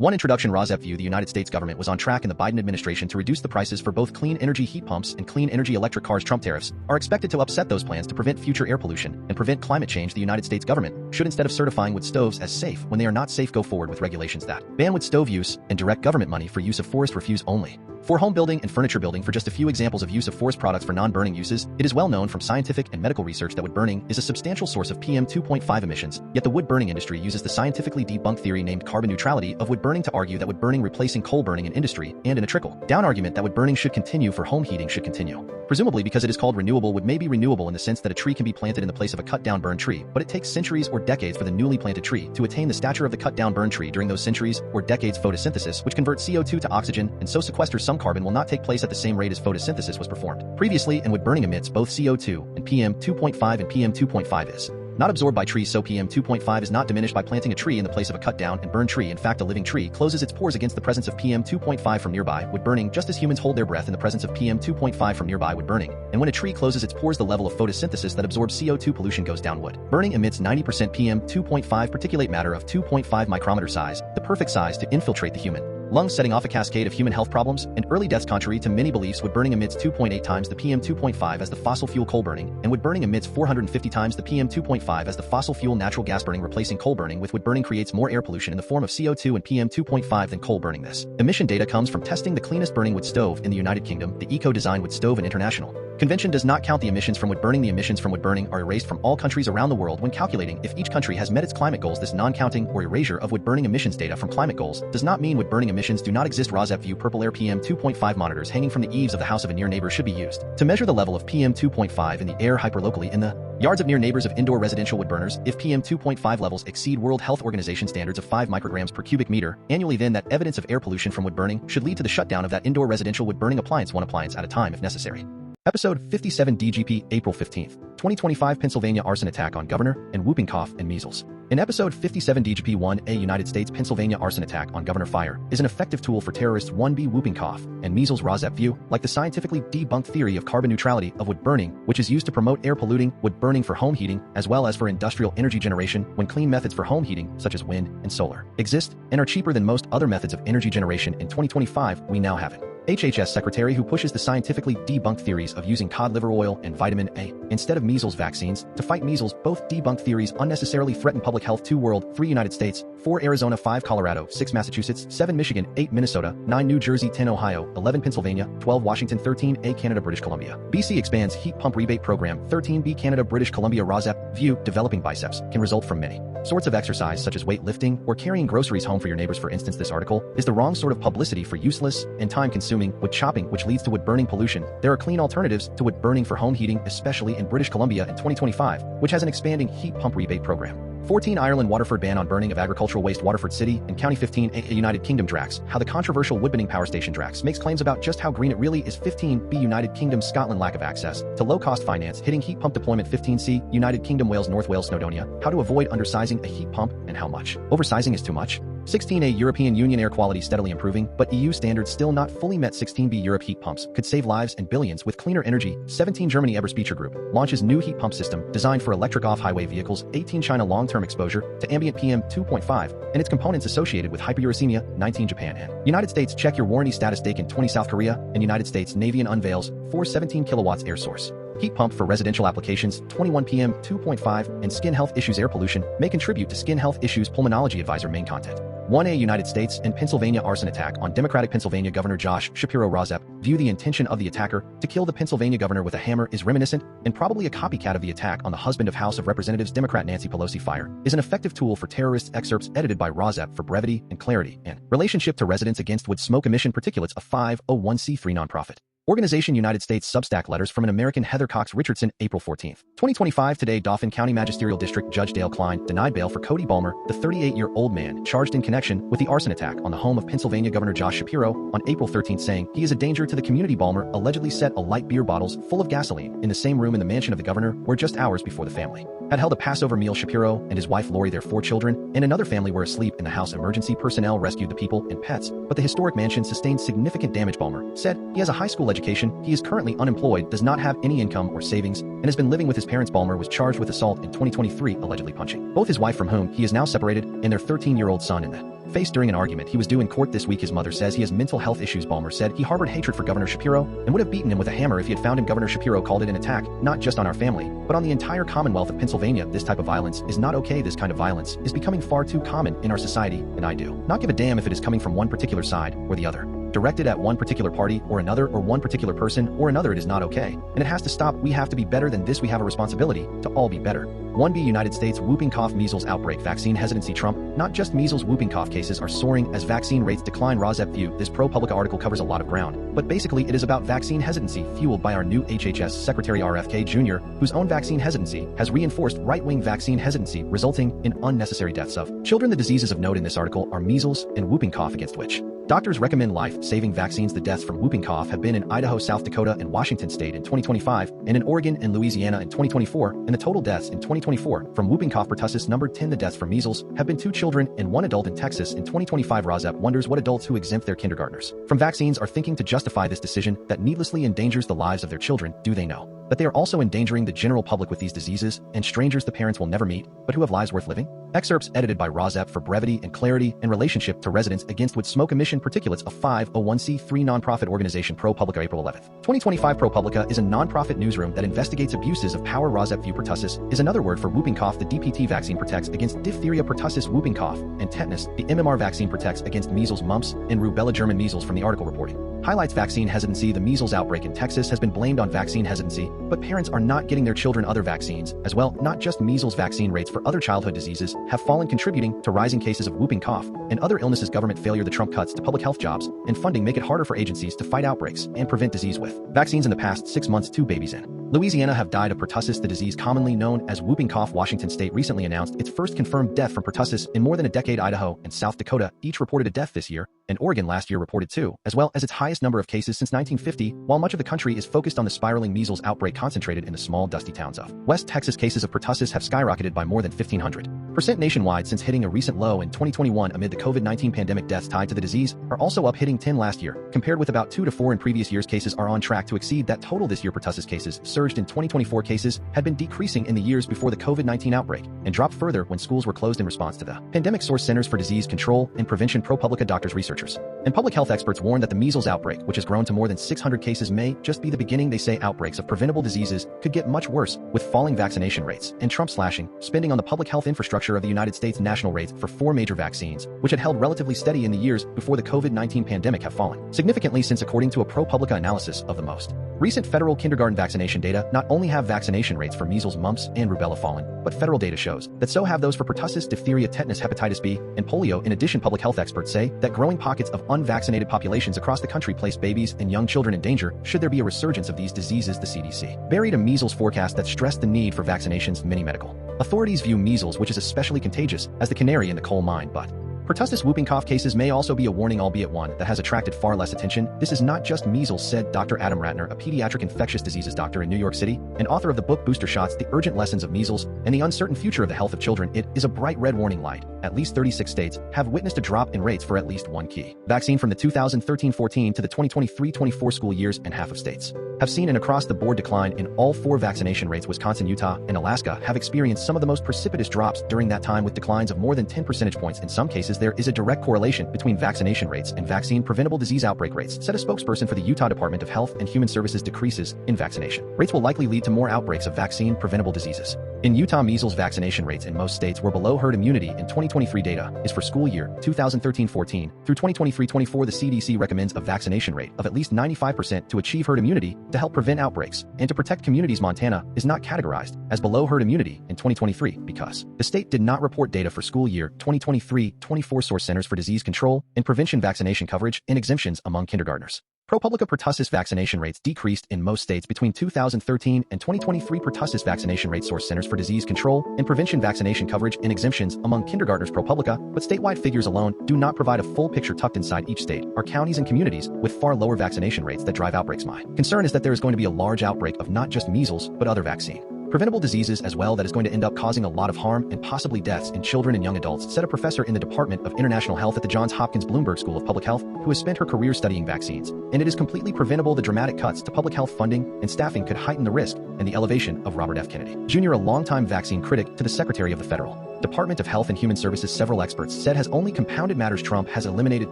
1. Introduction. RAWSEP view. The United States government was on track in the Biden administration to reduce the prices for both clean energy heat pumps and clean energy electric cars. Trump tariffs are expected to upset those plans to prevent future air pollution and prevent climate change. The United States government should, instead of certifying wood stoves as safe when they are not safe, go forward with regulations that ban wood stove use and direct government money for use of forest refuse only. For home building and furniture building, for just a few examples of use of forest products for non-burning uses, it is well known from scientific and medical research that wood burning is a substantial source of PM 2.5 emissions, yet the wood burning industry uses the scientifically debunked theory named carbon neutrality of wood burning to argue that wood burning replacing coal burning in industry and in a trickle-down argument that wood burning should continue for home heating should continue. Presumably because it is called renewable, wood may be renewable in the sense that a tree can be planted in the place of a cut-down burned tree, but it takes centuries or decades for the newly planted tree to attain the stature of the cut-down burned tree. During those centuries or decades, photosynthesis, which converts CO2 to oxygen and so sequesters some carbon, will not take place at the same rate as photosynthesis was performed previously, and wood burning emits both CO2 and PM 2.5, and PM 2.5 is not absorbed by trees, so PM 2.5 is not diminished by planting a tree in the place of a cut-down and burned tree. In fact, a living tree closes its pores against the presence of PM 2.5 from nearby wood burning, just as humans hold their breath in the presence of PM 2.5 from nearby wood burning. And when a tree closes its pores, the level of photosynthesis that absorbs CO2 pollution goes down. Wood burning emits 90% PM 2.5 particulate matter of 2.5 micrometer size, the perfect size to infiltrate the human lungs, setting off a cascade of human health problems and early deaths. Contrary to many beliefs, wood burning emits 2.8 times the PM 2.5 as the fossil fuel coal burning, and wood burning emits 450 times the PM 2.5 as the fossil fuel natural gas burning. Replacing coal burning with wood burning creates more air pollution in the form of CO2 and PM 2.5 than coal burning. This emission data comes from testing the cleanest burning wood stove in the United Kingdom, the eco-design wood stove, and international convention does not count the emissions from wood burning. The emissions from wood burning are erased from all countries around the world when calculating if each country has met its climate goals. This non-counting or erasure of wood burning emissions data from climate goals does not mean wood burning emissions do not exist. RAWSEP view. Purple air. PM 2.5 monitors hanging from the eaves of the house of a near neighbor should be used to measure the level of PM 2.5 in the air hyperlocally in the yards of near neighbors of indoor residential wood burners. If PM 2.5 levels exceed World Health Organization standards of 5 micrograms per cubic meter annually, then that evidence of air pollution from wood burning should lead to the shutdown of that indoor residential wood burning appliance, one appliance at a time if necessary. Episode 57 DGP, April 15th, 2025. Pennsylvania arson attack on governor and whooping cough and measles. In episode 57 DGP 1A, United States Pennsylvania arson attack on governor fire is an effective tool for terrorists. 1B, whooping cough and measles. RAWSEP view, like the scientifically debunked theory of carbon neutrality of wood burning, which is used to promote air polluting wood burning for home heating as well as for industrial energy generation, when clean methods for home heating such as wind and solar exist and are cheaper than most other methods of energy generation. In 2025, we now have it. HHS Secretary who pushes the scientifically debunked theories of using cod liver oil and vitamin A instead of measles vaccines to fight measles. Both debunked theories unnecessarily threaten public health. 2 World, 3 United States, 4 Arizona, 5 Colorado, 6 Massachusetts, 7 Michigan, 8 Minnesota, 9 New Jersey, 10 Ohio, 11 Pennsylvania, 12 Washington, 13A Canada, British Columbia. BC expands Heat Pump Rebate Program. 13B Canada, British Columbia. RAWSEP view, developing biceps can result from many sorts of exercise such as weightlifting or carrying groceries home for your neighbors. For instance, this article is the wrong sort of publicity for useless and time-consuming wood chopping, which leads to wood burning pollution. There are clean alternatives to wood burning for home heating, especially in British Columbia in 2025, which has an expanding heat pump rebate program. 14 Ireland Waterford Ban on burning of agricultural waste. Waterford City and County. 15A United Kingdom Drax, how the controversial woodburning power station Drax makes claims about just how green it really is. 15B United Kingdom Scotland, lack of access to low-cost finance hitting heat pump deployment. 15C United Kingdom Wales, North Wales, Snowdonia, how to avoid undersizing a heat pump and how much oversizing is too much. 16A European Union air quality steadily improving, but EU standards still not fully met. 16B Europe heat pumps could save lives and billions with cleaner energy. 17 Germany Eberspaecher Group launches new heat pump system designed for electric off-highway vehicles. 18 China long-term exposure to ambient PM 2.5 and its components associated with hyperuricemia. 19 Japan and United States check your warranty status. Daikin. 20 South Korea and United States Navien unveils 417 kilowatts air source heat pump for residential applications. 21 PM 2.5 and skin health issues. Air pollution may contribute to skin health issues. Pulmonology advisor. Main content. 1A United States and Pennsylvania arson attack on Democratic Pennsylvania Governor Josh Shapiro. RAWSEP view, the intention of the attacker to kill the Pennsylvania governor with a hammer is reminiscent and probably a copycat of the attack on the husband of House of Representatives Democrat Nancy Pelosi. Fire is an effective tool for terrorists. Excerpts edited by RAWSEP for brevity and clarity and relationship to residents against wood smoke emission particulates. A 501c3 nonprofit organization. United States Substack letters from an American. Heather Cox Richardson, April 14th, 2025. Today, Dauphin County Magisterial District Judge Dale Klein denied bail for Cody Balmer, the 38-year-old man charged in connection with the arson attack on the home of Pennsylvania Governor Josh Shapiro on April 13th, saying he is a danger to the community. Balmer allegedly set a light beer bottles full of gasoline in the same room in the mansion of the governor where just hours before the family had held a Passover meal. Shapiro and his wife Lori, their 4 children, and another family were asleep in the house. Emergency personnel rescued the people and pets, but the historic mansion sustained significant damage. Balmer said he has a high school education, he is currently unemployed, does not have any income or savings, and has been living with his parents. Balmer was charged with assault in 2023, allegedly punching both his wife, from whom he is now separated, and their 13-year-old son in the Faced during an argument he was due in court this week, his mother says he has mental health issues. Ballmer said he harbored hatred for Governor Shapiro and would have beaten him with a hammer if he had found him. Governor Shapiro called it an attack, not just on our family, but on the entire Commonwealth of Pennsylvania. This type of violence is not okay. This kind of violence is becoming far too common in our society, and I do not give a damn if it is coming from one particular side or the other. Directed at one particular party or another, or one particular person or another, it is not okay, and it has to stop. We have to be better than this. We have a responsibility to all be better. 1B United States whooping cough measles outbreak vaccine hesitancy. Trump, not just measles, whooping cough cases are soaring as vaccine rates decline. RAWSEP view. This ProPublica article covers a lot of ground, but basically it is about vaccine hesitancy fueled by our new HHS Secretary RFK Jr., whose own vaccine hesitancy has reinforced right-wing vaccine hesitancy, resulting in unnecessary deaths of children. The diseases of note in this article are measles and whooping cough, against which doctors recommend life-saving vaccines. The deaths from whooping cough have been in Idaho, South Dakota, and Washington State in 2025, and in Oregon and Louisiana in 2024, and the total deaths in 2024 from whooping cough pertussis numbered 10. The deaths from measles have been 2 children and 1 adult in Texas in 2025. RAWSEP wonders what adults who exempt their kindergartners from vaccines are thinking to justify this decision that needlessly endangers the lives of their children. Do they know that they are also endangering the general public with these diseases and strangers the parents will never meet, but who have lives worth living? Excerpts edited by RAWSEP for brevity and clarity in relationship to residents against wood smoke emission particulates. A 501c3 nonprofit organization. ProPublica, April 11, 2025. ProPublica is a nonprofit newsroom that investigates abuses of power. RAWSEP view. Pertussis is another word for whooping cough. The DPT vaccine protects against diphtheria, pertussis, whooping cough, and tetanus. The MMR vaccine protects against measles, mumps, and rubella. German measles. From the article reporting highlights vaccine hesitancy. The measles outbreak in Texas has been blamed on vaccine hesitancy, but parents are not getting their children other vaccines as well. Not just measles, vaccine rates for other childhood diseases have fallen, contributing to rising cases of whooping cough and other illnesses. Government failure. The Trump cuts to public health jobs and funding make it harder for agencies to fight outbreaks and prevent disease with vaccines. In the past 6 months, 2 babies in Louisiana have died of pertussis, the disease commonly known as whooping cough. Washington State recently announced its first confirmed death from pertussis in more than a decade. Idaho and South Dakota each reported a death this year, and Oregon last year reported 2, as well as its highest number of cases since 1950, while much of the country is focused on the spiraling measles outbreak concentrated in the small, dusty towns of West Texas. Cases of pertussis have skyrocketed by more than 1,500% nationwide since hitting a recent low in 2021 amid the COVID-19 pandemic. Deaths tied to the disease are also up, hitting 10 last year, compared with about 2 to 4 in previous years. Cases are on track to exceed that total this year. Pertussis cases surged in 2024. Cases had been decreasing in the years before the COVID-19 outbreak and dropped further when schools were closed in response to the pandemic. Source: Centers for Disease Control and Prevention. ProPublica. Doctors, researchers, and public health experts warn that the measles outbreak, which has grown to more than 600 cases, may just be the beginning. They say outbreaks of preventable diseases could get much worse with falling vaccination rates and Trump slashing spending on the public health infrastructure of the United States. National rates for 4 major vaccines, which had held relatively steady in the years before the COVID-19 pandemic, have fallen significantly since, according to a ProPublica analysis of the most recent federal kindergarten vaccination data. Not only have vaccination rates for measles, mumps, and rubella fallen, but federal data shows that so have those for pertussis, diphtheria, tetanus, hepatitis B, and polio. In addition, public health experts say that growing pockets of unvaccinated populations across the country place babies and young children in danger should there be a resurgence of these diseases. The CDC buried a measles forecast that stressed the need for vaccinations. Many medical authorities view measles, which is especially contagious, as the canary in the coal mine, but pertussis whooping cough cases may also be a warning, albeit one that has attracted far less attention. This is not just measles, said Dr. Adam Ratner, a pediatric infectious diseases doctor in New York City and author of the book Booster Shots: The Urgent Lessons of Measles and the Uncertain Future of the Health of Children. It is a bright red warning light. At least 36 states have witnessed a drop in rates for at least one key vaccine from the 2013-14 to the 2023-24 school years, and half of states have seen an across-the-board decline in all 4 vaccination rates. Wisconsin, Utah, and Alaska have experienced some of the most precipitous drops during that time, with declines of more than 10 percentage points. In some cases, there is a direct correlation between vaccination rates and vaccine-preventable disease outbreak rates, said a spokesperson for the Utah Department of Health and Human Services. Decreases in vaccination rates will likely lead to more outbreaks of vaccine-preventable diseases. In Utah, measles vaccination rates in most states were below herd immunity in 2023. Data is for school year 2013-14 through 2023-24. The CDC recommends a vaccination rate of at least 95% to achieve herd immunity to help prevent outbreaks and to protect communities. Montana is not categorized as below herd immunity in 2023 because the state did not report data for school year 2023-24. Source: Centers for Disease Control and Prevention. Vaccination coverage and exemptions among kindergartners. ProPublica. Pertussis vaccination rates decreased in most states between 2013 and 2023. Pertussis vaccination rate. Source: Centers for Disease Control and Prevention. Vaccination coverage and exemptions among kindergartners. ProPublica. But statewide figures alone do not provide a full picture. Tucked inside each state are counties and communities with far lower vaccination rates that drive outbreaks. My concern is that there is going to be a large outbreak of not just measles, but other vaccine preventable diseases as well that is going to end up causing a lot of harm and possibly deaths in children and young adults, said a professor in the Department of International Health at the Johns Hopkins Bloomberg School of Public Health, who has spent her career studying vaccines. And it is completely preventable. The dramatic cuts to public health funding and staffing could heighten the risk and the elevation of Robert F. Kennedy Jr., a longtime vaccine critic, to the Secretary of the Federal Department of Health and Human Services several experts said has only compounded matters. Trump has eliminated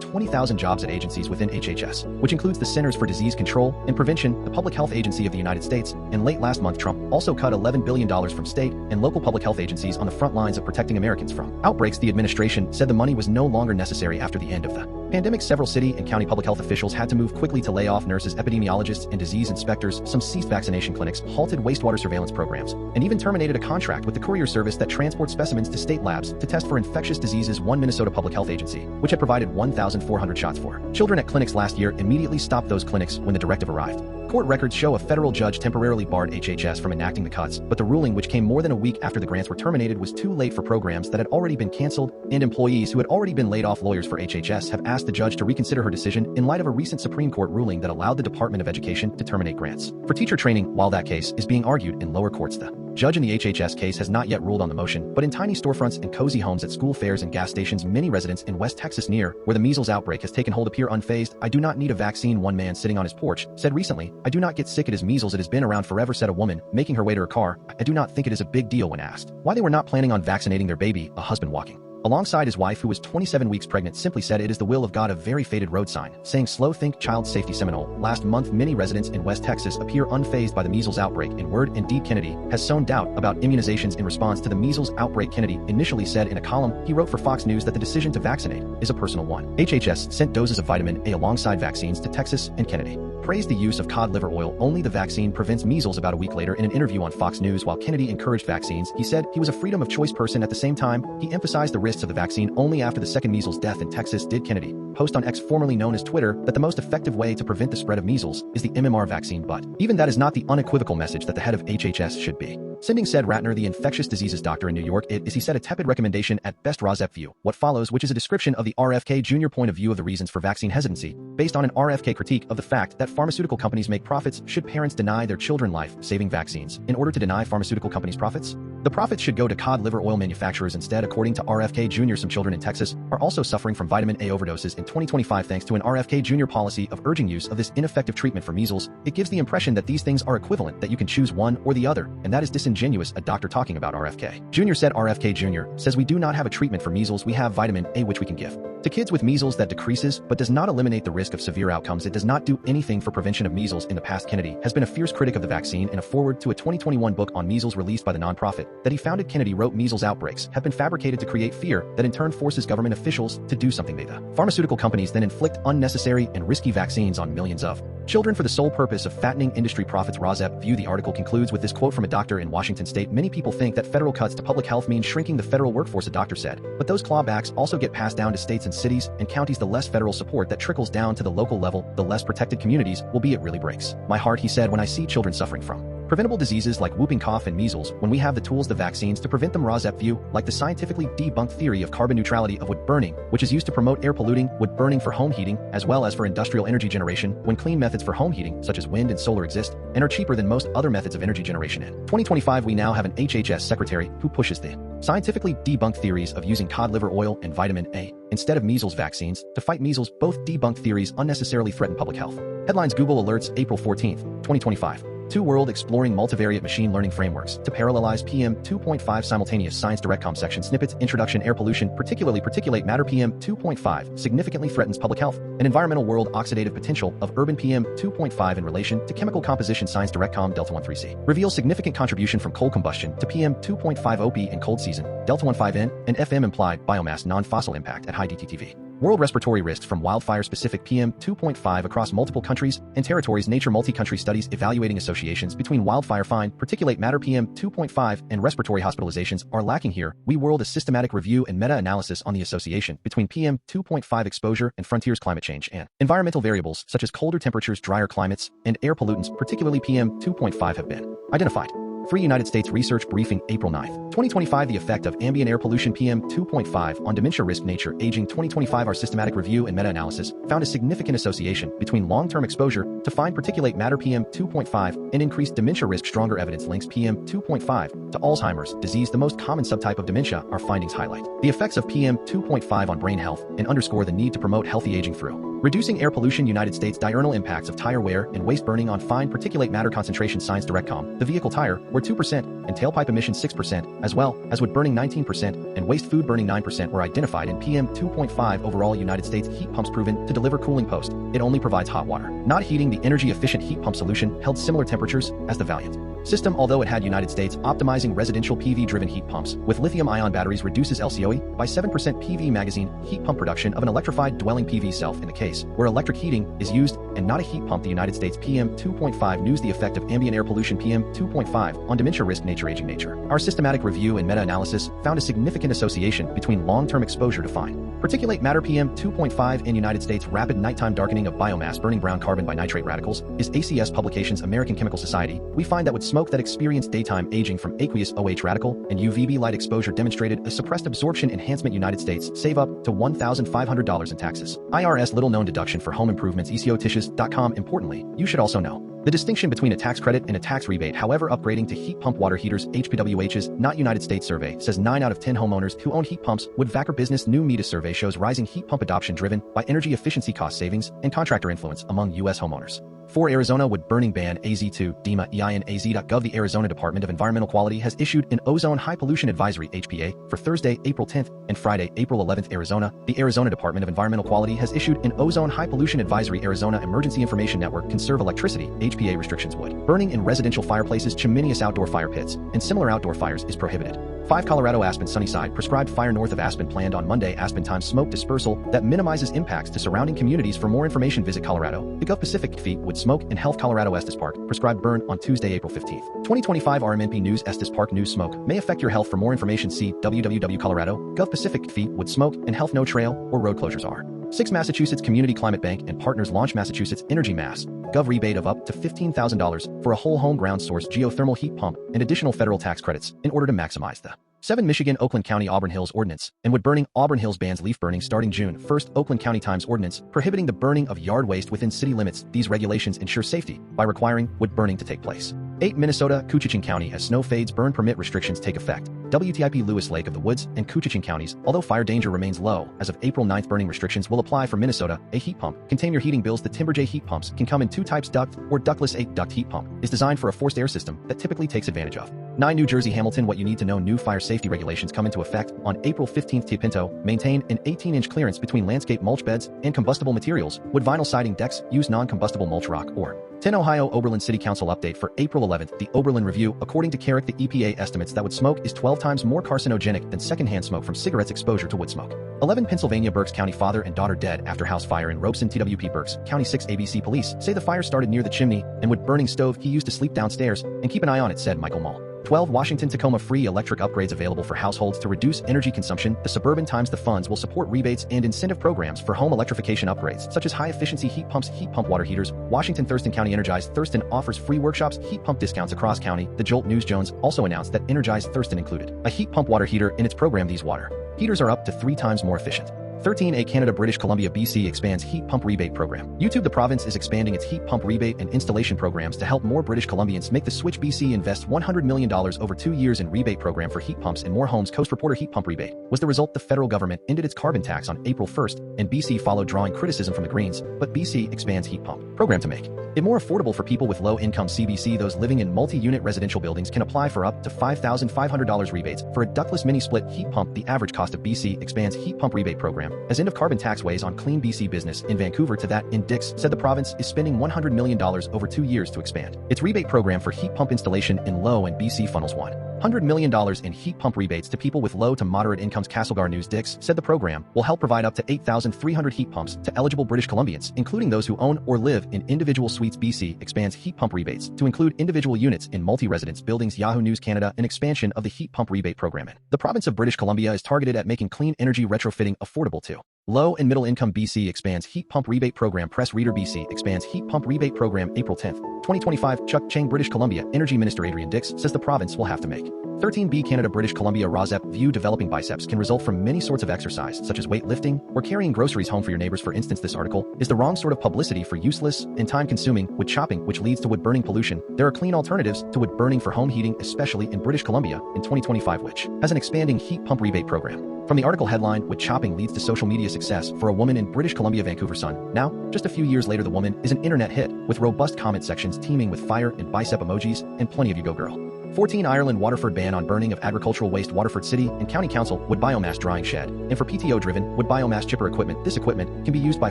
20,000 jobs at agencies within HHS, which includes the Centers for Disease Control and Prevention, the Public Health Agency of the United States, and late last month Trump also cut $11 billion from state and local public health agencies on the front lines of protecting Americans from outbreaks. The administration said the money was no longer necessary after the end of the pandemic. Several city and county public health officials had to move quickly to lay off nurses, epidemiologists, and disease inspectors. Some ceased vaccination clinics, halted wastewater surveillance programs, and even terminated a contract with the courier service that transports specimens to state labs to test for infectious diseases. One Minnesota public health agency, which had provided 1,400 shots for children at clinics last year, immediately stopped those clinics when the directive arrived. Court records show a federal judge temporarily barred HHS from enacting the cuts, but the ruling, which came more than a week after the grants were terminated, was too late for programs that had already been canceled and employees who had already been laid off. Lawyers for HHS have asked the judge to reconsider her decision in light of a recent Supreme Court ruling that allowed the Department of Education to terminate grants for teacher training. While that case is being argued in lower courts, the judge in the HHS case has not yet ruled on the motion, but in tiny storefronts and cozy homes at school fairs and gas stations, many residents in West Texas, near where the measles outbreak has taken hold, appear unfazed. I do not need a vaccine, one man sitting on his porch said recently. I do not get sick. It is measles. It has been around forever, said a woman making her way to her car. I do not think it is a big deal. When asked why they were not planning on vaccinating their baby, a husband walking alongside his wife, who was 27 weeks pregnant, simply said, "It is the will of God," a very faded road sign saying slow think child safety. Seminole. Last month, many residents in West Texas appear unfazed by the measles outbreak. In word and deed, Kennedy has sown doubt about immunizations in response to the measles outbreak. Kennedy initially said in a column he wrote for Fox News that the decision to vaccinate is a personal one. HHS sent doses of vitamin A alongside vaccines to Texas, and Kennedy praised the use of cod liver oil. Only the vaccine prevents measles. About a week later, in an interview on Fox News, while Kennedy encouraged vaccines, he said he was a freedom of choice person. At the same time, he emphasized the risks of the vaccine. Only after the second measles death in Texas did Kennedy post on X, formerly known as Twitter, that the most effective way to prevent the spread of measles is the MMR vaccine. But even that is not the unequivocal message that the head of HHS should be sending, said Ratner, the infectious diseases doctor in New York. It is, he said, a tepid recommendation at best. RAWSEP view what follows, which is a description of the RFK Jr. point of view of the reasons for vaccine hesitancy, based on an RFK critique of the fact that pharmaceutical companies make profits. Should parents deny their children life-saving vaccines in order to deny pharmaceutical companies profits? The profits should go to cod liver oil manufacturers instead, according to RFK Jr. Some children in Texas are also suffering from vitamin A overdoses in 2025 thanks to an RFK Jr. policy of urging use of this ineffective treatment for measles. It gives the impression that these things are equivalent, that you can choose one or the other, and that is disingenuous, a doctor talking about RFK Jr. said. RFK Jr. says we do not have a treatment for measles, we have vitamin A which we can give to kids with measles that decreases but does not eliminate the risk of severe outcomes. It does not do anything for prevention of measles. In the past, Kennedy has been a fierce critic of the vaccine. In a foreword to a 2021 book on measles released by the nonprofit that he founded, Kennedy wrote, measles outbreaks have been fabricated to create fear that in turn forces government officials to do something. They, the pharmaceutical companies, then inflict unnecessary and risky vaccines on millions of children for the sole purpose of fattening industry profits. RAWSEP view. The article concludes with this quote from a doctor in Washington state. Many people think that federal cuts to public health mean shrinking the federal workforce, a doctor said, but those clawbacks also get passed down to states and cities and counties. The less federal support that trickles down to the local level, the less protected communities will be. It really breaks my heart, he said, when I see children suffering from preventable diseases like whooping cough and measles, when we have the tools, the vaccines, to prevent them. RAWSEP view, like the scientifically debunked theory of carbon neutrality of wood burning, which is used to promote air polluting wood burning for home heating as well as for industrial energy generation, when clean methods for home heating such as wind and solar exist and are cheaper than most other methods of energy generation. In 2025, we now have an HHS secretary who pushes the scientifically debunked theories of using cod liver oil and vitamin A instead of measles vaccines to fight measles. Both debunked theories unnecessarily threaten public health. Headlines. Google alerts April 14, 2025. Two World exploring multivariate machine learning frameworks to parallelize PM 2.5 simultaneous. Science Directcom section snippets. Introduction. Air pollution, particularly particulate matter PM 2.5, significantly threatens public health. An environmental world oxidative potential of urban PM 2.5 in relation to chemical composition. Science Directcom Delta 13C reveals significant contribution from coal combustion to PM 2.5 OP in cold season. Delta 15N and FM implied biomass non-fossil impact at high DTTV. World respiratory risks from wildfire-specific PM 2.5 across multiple countries and territories. Nature multi-country studies evaluating associations between wildfire fine particulate matter PM 2.5 and respiratory hospitalizations are lacking here. We World a systematic review and meta-analysis on the association between PM 2.5 exposure and frontiers climate change and environmental variables such as colder temperatures, drier climates, and air pollutants, particularly PM 2.5, have been identified. Free United States Research Briefing, April 9, 2025. The effect of ambient air pollution PM 2.5 on dementia risk. Nature Aging 2025. Our systematic review and meta-analysis found a significant association between long-term exposure to fine particulate matter PM 2.5 and increased dementia risk. Stronger evidence links PM 2.5 to Alzheimer's disease, the most common subtype of dementia. Our findings highlight the effects of PM 2.5 on brain health and underscore the need to promote healthy aging through Reducing air pollution. United States diurnal impacts of tire wear and waste burning on fine particulate matter concentration. Science Directcom. The vehicle tire were 2% and tailpipe emissions 6%, as well as wood burning 19% and waste food burning 9% were identified in PM 2.5. Overall, United States heat pumps proven to deliver cooling post. It only provides hot water, not heating. The energy-efficient heat pump solution held similar temperatures as the Valiant system, although it had United States optimizing residential PV-driven heat pumps with lithium-ion batteries reduces LCOE by 7%. PV magazine heat pump production of an electrified dwelling PV self in the case where electric heating is used and not a heat pump. The United States PM 2.5 news. The effect of ambient air pollution PM 2.5 on dementia risk. Nature. Aging. Nature. Our systematic review and meta-analysis found a significant association between long-term exposure to fine particulate matter PM 2.5 in United States rapid nighttime darkening of biomass burning brown carbon by nitrate radicals is ACS Publications American Chemical Society. We find that with smoke that experienced daytime aging from aqueous OH radical and UVB light exposure demonstrated a suppressed absorption enhancement. United States save up to $1,500 in taxes. IRS little known deduction for home improvements. ECOTissues.com. Importantly, you should also know the distinction between a tax credit and a tax rebate. However, upgrading to heat pump water heaters. HPWH's Not United States survey says 9 out of 10 homeowners who own heat pumps would vac. Business New Media survey shows rising heat pump adoption driven by energy efficiency, cost savings, and contractor influence among U.S. homeowners. 4 Arizona wood burning ban. AZ2 DEMA EINAZ.gov. The Arizona Department of Environmental Quality has issued an ozone high pollution advisory HPA for Thursday, April 10th and Friday, April 11th. Arizona. The Arizona Department of Environmental Quality has issued an ozone high pollution advisory. Arizona Emergency Information Network. Conserve electricity. HPA restrictions. Wood burning in residential fireplaces, chimneys, outdoor fire pits, and similar outdoor fires is prohibited. 5 Colorado Aspen Sunnyside prescribed fire north of Aspen planned on Monday. Aspen times smoke dispersal that minimizes impacts to surrounding communities. For more information visit Colorado.gov. Pacific Feet Wood Smoke and Health. Colorado Estes Park prescribed burn on Tuesday, April 15th. 2025 RMNP News. Estes Park News. Smoke may affect your health. For more information see www.colorado.gov. Pacific Feet Wood Smoke and Health. No trail or road closures are. 6 Massachusetts Community Climate Bank and partners launch Massachusetts Energy Mass. Gov rebate of up to $15,000 for a whole home ground source geothermal heat pump and additional federal tax credits in order to maximize the 7 Michigan Oakland County Auburn Hills Ordinance and wood burning. Auburn Hills bans leaf burning starting June 1st. Oakland County Times Ordinance prohibiting the burning of yard waste within city limits. These regulations ensure safety by requiring wood burning to take place. 8 Minnesota Coochin County as snow fades burn permit restrictions take effect. WTIP Lewis Lake of the Woods and Coochin counties, although fire danger remains low, as of April 9th burning restrictions will apply for Minnesota. A heat pump contain your heating bills. The Timberjay heat pumps can come in 2 types: duct or ductless. A duct heat pump is designed for a forced air system that typically takes advantage of 9 New Jersey Hamilton. What you need to know: new fire safety regulations come into effect on April 15th. Pinto maintain an 18-inch clearance between landscape mulch beds and combustible materials. Wood vinyl siding decks use non-combustible mulch rock or 10 Ohio Oberlin City Council update for April 11th. The Oberlin Review. According to Carrick, the EPA estimates that wood smoke is 12 times more carcinogenic than secondhand smoke from cigarettes. Exposure to wood smoke. 11 Pennsylvania Berks County father and daughter dead after house fire in Robeson. TWP Berks County. 6 ABC police say the fire started near the chimney and wood burning stove he used to sleep downstairs and keep an eye on it, said Michael Mull. 12 Washington Tacoma free electric upgrades available for households to reduce energy consumption. The Suburban Times. The funds will support rebates and incentive programs for home electrification upgrades such as high-efficiency heat pumps, heat pump water heaters. Washington. Thurston County Energize. Thurston offers free workshops, heat pump discounts across county. The Jolt News. Jones also announced that Energize Thurston included a heat pump water heater in its program. These water heaters are up to 3 times more efficient. 13 A Canada British Columbia BC expands heat pump rebate program. YouTube. The province is expanding its heat pump rebate and installation programs to help more British Columbians make the switch. BC invests $100 million over 2 years in rebate program for heat pumps in more homes. Coast Reporter. Heat pump rebate was the result. The federal government ended its carbon tax on April 1st, and BC followed, drawing criticism from the Greens, but BC expands heat pump program to make it more affordable for people with low income. CBC. Those living in multi-unit residential buildings can apply for up to $5,500 rebates for a ductless mini split heat pump. The average cost of BC expands heat pump rebate program as end of carbon tax weighs on clean BC business in Vancouver to that in Dix said the province is spending $100 million over 2 years to expand its rebate program for heat pump installation in low and BC funnels $100 million in heat pump rebates to people with low to moderate incomes. Castlegar News. Dix said the program will help provide up to 8,300 heat pumps to eligible British Columbians, including those who own or live in individual suites. BC expands heat pump rebates to include individual units in multi-residence buildings. Yahoo News Canada. An expansion of the heat pump rebate program in the province of British Columbia is targeted at making clean energy retrofitting affordable to low and middle income. BC expands heat pump rebate program. Press Reader. BC expands heat pump rebate program April 10th, 2025. Chuck Chang. British Columbia Energy Minister Adrian Dix says the province will have to make week. 13B Canada British Columbia RAWSEP view developing biceps can result from many sorts of exercise, such as weightlifting or carrying groceries home for your neighbors. For instance, this article is the wrong sort of publicity for useless and time-consuming wood chopping, which leads to wood burning pollution. There are clean alternatives to wood burning for home heating, especially in British Columbia in 2025, which has an expanding heat pump rebate program. From the article headline, Wood chopping leads to social media success for a woman in British Columbia, Vancouver Sun. Now, just a few years later, the woman is an internet hit with robust comment sections teeming with fire and bicep emojis and plenty of "you go girl." 14 Ireland Waterford ban on burning of agricultural waste. Waterford City and County Council wood biomass drying shed. And for PTO-driven wood biomass chipper equipment, this equipment can be used by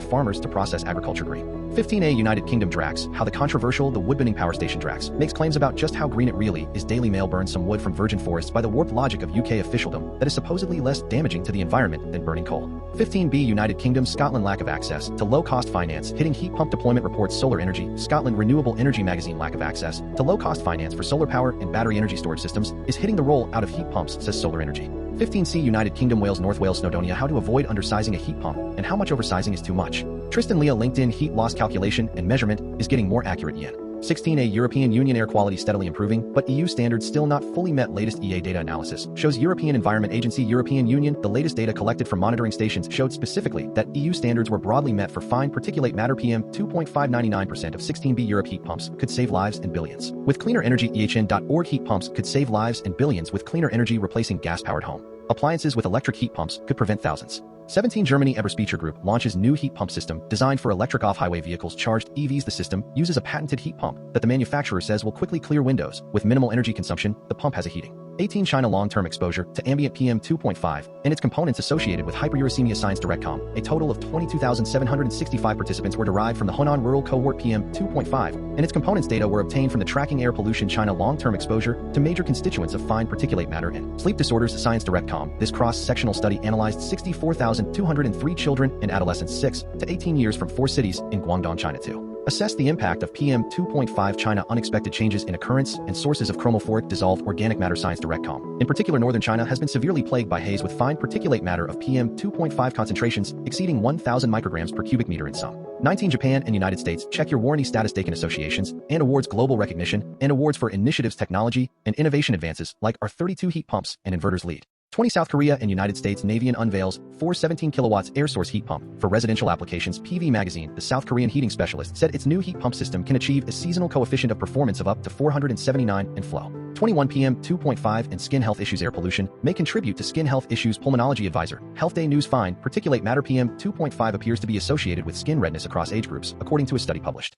farmers to process agriculture green. 15A United Kingdom Drax, how the controversial the woodburning power station Drax makes claims about just how green it really is. Daily Mail burns some wood from virgin forests by the warped logic of UK officialdom that is supposedly less damaging to the environment than burning coal. 15B United Kingdom Scotland lack of access to low-cost finance hitting heat pump deployment reports. Solar energy Scotland Renewable Energy magazine lack of access to low-cost finance for solar power and battery energy storage systems is hitting the roll out of heat pumps, says Solar Energy. 15C United Kingdom Wales North Wales Snowdonia, how to avoid undersizing a heat pump and how much oversizing is too much. Tristan Leah LinkedIn heat loss calculation and measurement is getting more accurate yen. 16A European Union air quality steadily improving, but EU standards still not fully met. Latest EA data analysis shows European Environment Agency European Union. The latest data collected from monitoring stations showed specifically that EU standards were broadly met for fine particulate matter PM 2.599% of 16B Europe heat pumps could save lives and billions. With cleaner energy, ehn.org heat pumps could save lives and billions with cleaner energy replacing gas-powered home appliances with electric heat pumps could prevent thousands. 17 Germany Eberspaecher Group launches new heat pump system designed for electric off-highway vehicles charged EVs. The system uses a patented heat pump that the manufacturer says will quickly clear windows. With minimal energy consumption, the pump has a heating. 18 China long-term exposure to ambient PM 2.5 and its components associated with hyperuricemia. Science Direct.com. A total of 22,765 participants were derived from the Hunan rural cohort. PM 2.5 and its components data were obtained from the tracking air pollution. China long-term exposure to major constituents of fine particulate matter and sleep disorders. Science Direct.com. This cross-sectional study analyzed 64,203 children and adolescents 6 to 18 years from 4 cities in Guangdong, China to assess the impact of PM 2.5 China unexpected changes in occurrence and sources of chromophoric dissolved organic matter. Science Direct.com. In particular, northern China has been severely plagued by haze with fine particulate matter of PM 2.5 concentrations exceeding 1,000 micrograms per cubic meter in some. 19 Japan and United States check your warranty status. Daikin associations and awards global recognition and awards for initiatives, technology, and innovation advances like our 32 heat pumps and inverters lead. 20 South Korea and United States Navien unveils 417 kilowatts air source heat pump for residential applications. PV Magazine, the South Korean heating specialist, said its new heat pump system can achieve a seasonal coefficient of performance of up to 479 in flow. 21 PM 2.5 and skin health issues. Air pollution may contribute to skin health issues. Pulmonology advisor. Health Day News. Fine particulate matter PM 2.5 appears to be associated with skin redness across age groups, according to a study published.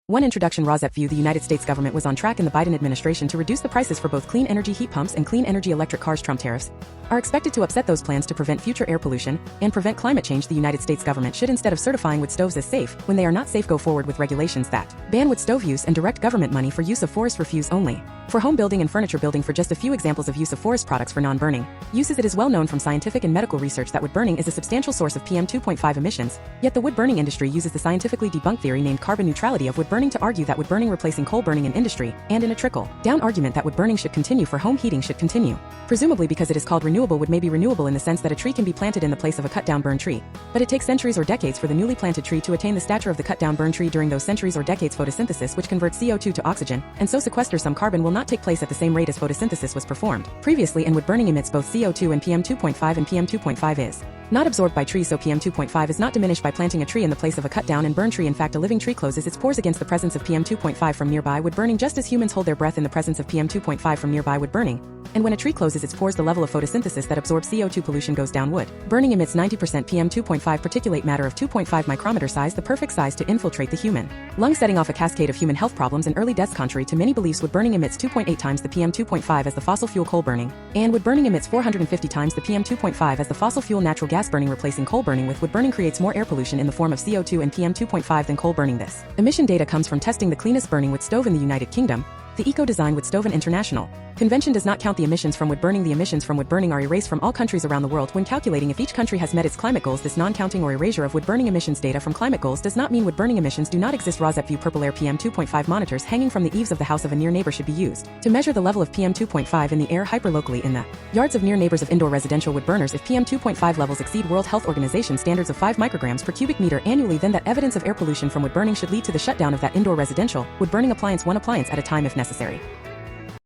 One introduction. RAWSEP view. The United States government was on track in the Biden administration to reduce the prices for both clean energy heat pumps and clean energy electric cars. Trump tariffs are expected to upset those plans to prevent future air pollution and prevent climate change. The United States government should, instead of certifying wood stoves as safe when they are not safe, go forward with regulations that ban wood stove use and direct government money for use of forest refuse only for home building and furniture building. For just a few examples of use of forest products for non-burning uses, it is well known from scientific and medical research that wood burning is a substantial source of PM 2.5 emissions, yet the wood burning industry uses the scientifically debunked theory named carbon neutrality of wood burning to argue that wood burning replacing coal burning in industry, and in a trickle-down argument that wood burning should continue for home heating should continue. Presumably because it is called renewable, wood may be renewable in the sense that a tree can be planted in the place of a cut-down burned tree, but it takes centuries or decades for the newly planted tree to attain the stature of the cut-down burned tree. During those centuries or decades, photosynthesis, which converts CO2 to oxygen, and so sequesters some carbon, will not take place at the same rate as photosynthesis was performed previously, and wood burning emits both CO2 and PM 2.5, and PM 2.5 is not absorbed by trees, so PM 2.5 is not diminished by planting a tree in the place of a cut-down and burned tree. In fact, a living tree closes its pores against the presence of PM 2.5 from nearby wood burning, just as humans hold their breath in the presence of PM 2.5 from nearby wood burning. And when a tree closes its pores, the level of photosynthesis that absorbs CO2 pollution goes down. Wood burning emits 90% PM 2.5 particulate matter of 2.5 micrometer size, the perfect size to infiltrate the human lung, setting off a cascade of human health problems and early deaths. Contrary to many beliefs, wood burning emits 2.8 times the PM 2.5 as the fossil fuel coal burning, and wood burning emits 450 times the PM 2.5 as the fossil fuel natural gas burning. Replacing coal burning with wood burning creates more air pollution in the form of CO2 and PM 2.5 than coal burning. This emission data comes from testing the cleanest burning wood stove in the United Kingdom. The Eco-Design Wood Stove International Convention does not count the emissions from wood burning. The emissions from wood burning are erased from all countries around the world when calculating if each country has met its climate goals. This non-counting or erasure of wood burning emissions data from climate goals does not mean wood burning emissions do not exist. RAWSEP view. Purple air. PM 2.5 monitors hanging from the eaves of the house of a near neighbor should be used to measure the level of PM 2.5 in the air hyperlocally in the yards of near neighbors of indoor residential wood burners. If PM 2.5 levels exceed World Health Organization standards of 5 micrograms per cubic meter annually, then that evidence of air pollution from wood burning should lead to the shutdown of that indoor residential wood burning appliance, one appliance at a time if necessary.